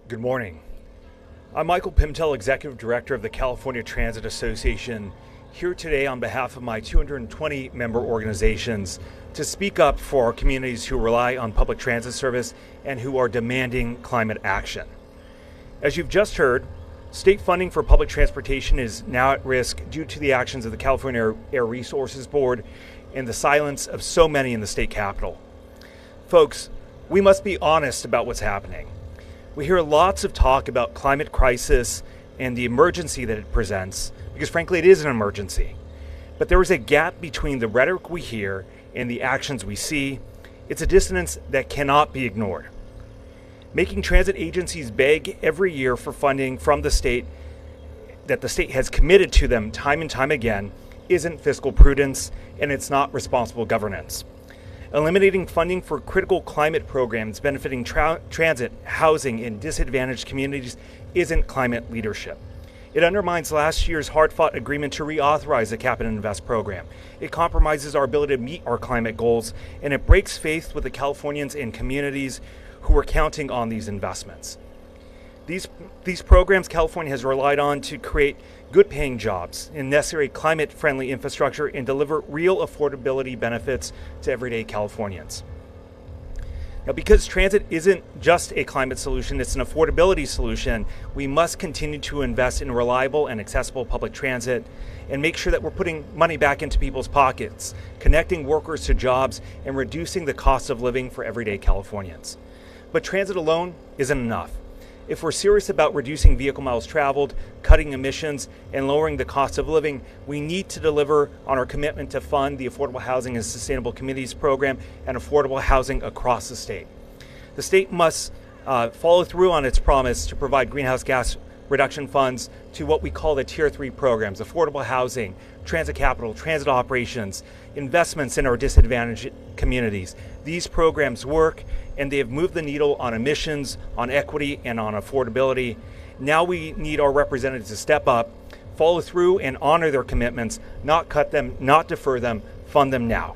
Good morning. I'm Michael Pimentel, Executive Director of the California Transit Association, here today on behalf of my 220 member organizations to speak up for our communities who rely on public transit service and who are demanding climate action. As you've just heard, state funding for public transportation is now at risk due to the actions of the California Air Resources Board and the silence of so many in the state capitol. Folks, we must be honest about what's happening. We hear lots of talk about climate crisis and the emergency that it presents, because frankly it is an emergency. But there is a gap between the rhetoric we hear and the actions we see. It's a dissonance that cannot be ignored. Making transit agencies beg every year for funding from the state that the state has committed to them time and time again isn't fiscal prudence, and it's not responsible governance. Eliminating funding for critical climate programs benefiting transit, housing, and disadvantaged communities isn't climate leadership. It undermines last year's hard-fought agreement to reauthorize the Cap and Invest program. It compromises our ability to meet our climate goals, and it breaks faith with the Californians and communities who are counting on these investments. These programs California has relied on to create good-paying jobs and necessary climate-friendly infrastructure and deliver real affordability benefits to everyday Californians. Now, because transit isn't just a climate solution, it's an affordability solution, we must continue to invest in reliable and accessible public transit and make sure that we're putting money back into people's pockets, connecting workers to jobs, and reducing the cost of living for everyday Californians. But transit alone isn't enough. If we're serious about reducing vehicle miles traveled, cutting emissions, and lowering the cost of living, we need to deliver on our commitment to fund the Affordable Housing and Sustainable Communities Program and affordable housing across the state. The state must follow through on its promise to provide greenhouse gas reduction funds to what we call the Tier 3 programs: affordable housing, transit capital, transit operations, investments in our disadvantaged communities. These programs work, and they have moved the needle on emissions, on equity, and on affordability. Now we need our representatives to step up, follow through, and honor their commitments, not cut them, not defer them, fund them now.